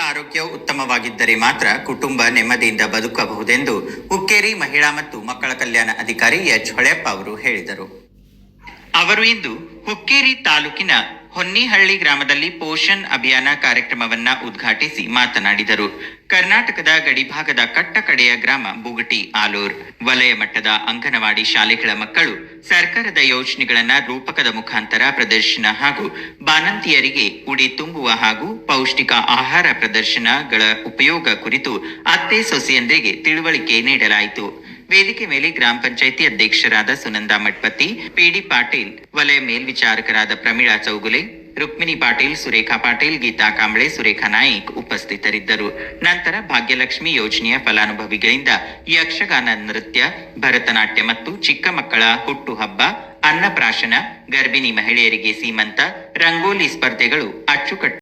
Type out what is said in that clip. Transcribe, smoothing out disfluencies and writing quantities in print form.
ಆರೋಗ್ಯವು ಉತ್ತಮವಾಗಿದ್ದರೆ ಮಾತ್ರ ಕುಟುಂಬ ನೆಮ್ಮದಿಯಿಂದ ಬದುಕಬಹುದೆಂದು ಹುಕ್ಕೇರಿ ಮಹಿಳಾ ಮತ್ತು ಮಕ್ಕಳ ಕಲ್ಯಾಣ ಅಧಿಕಾರಿ ಎಚ್ ಹೊಳೆಯಪ್ಪ ಅವರು ಹೇಳಿದರು. ಅವರು ಇಂದು ಹುಕ್ಕೇರಿ ತಾಲೂಕಿನ ಹೊನ್ನಿಹಳ್ಳಿ ಗ್ರಾಮದಲ್ಲಿ ಪೋಷಣ್ ಅಭಿಯಾನ ಕಾರ್ಯಕ್ರಮವನ್ನ ಉದ್ಘಾಟಿಸಿ ಮಾತನಾಡಿದರು. ಕರ್ನಾಟಕದ ಗಡಿಭಾಗದ ಕಟ್ಟಕಡೆಯ ಗ್ರಾಮ ಬುಗಟಿ ಆಲೂರ್. ವಲಯ ಮಟ್ಟದ ಅಂಗನವಾಡಿ ಶಾಲೆಗಳ ಮಕ್ಕಳು ಸರ್ಕಾರದ ಯೋಜನೆಗಳನ್ನ ರೂಪಕದ ಮುಖಾಂತರ ಪ್ರದರ್ಶನ ಹಾಗೂ ಬಾಣಂತಿಯರಿಗೆ ಉಡಿ ತುಂಬುವ ಹಾಗೂ ಪೌಷ್ಟಿಕ ಆಹಾರ ಪ್ರದರ್ಶನಗಳ ಉಪಯೋಗ ಕುರಿತು ಅತ್ತೆ ಸೊಸೆಯಂದ್ರಿಗೆ ತಿಳುವಳಿಕೆ ನೀಡಲಾಯಿತು. ವೇದಿಕೆ ಮೇಲೆ ಗ್ರಾಮ ಪಂಚಾಯಿತಿ ಅಧ್ಯಕ್ಷರಾದ ಸುನಂದಾ ಮಠಪತಿ, ಪಿಡಿ ಪಾಟೀಲ್, ವಲಯ ಮೇಲ್ವಿಚಾರಕರಾದ ಪ್ರಮೀಳಾ ಚೌಗುಲೆ, ರುಕ್ಮಿಣಿ ಪಾಟೀಲ್, ಸುರೇಖಾ ಪಾಟೀಲ್, ಗೀತಾ ಕಾಂಬಳೆ, ಸುರೇಖಾ ನಾಯ್ಕ್ ಉಪಸ್ಥಿತರಿದ್ದರು. ನಂತರ ಭಾಗ್ಯಲಕ್ಷ್ಮಿ ಯೋಜನೆಯ ಫಲಾನುಭವಿಗಳಿಂದ ಯಕ್ಷಗಾನ ನೃತ್ಯ, ಭರತನಾಟ್ಯ ಮತ್ತು ಚಿಕ್ಕ ಮಕ್ಕಳ ಹುಟ್ಟುಹಬ್ಬ, ಅನ್ನಪ್ರಾಶನ, ಗರ್ಭಿಣಿ ಮಹಿಳೆಯರಿಗೆ ಸೀಮಂತ, ರಂಗೋಲಿ ಸ್ಪರ್ಧೆಗಳು ಅಚ್ಚುಕಟ್ಟು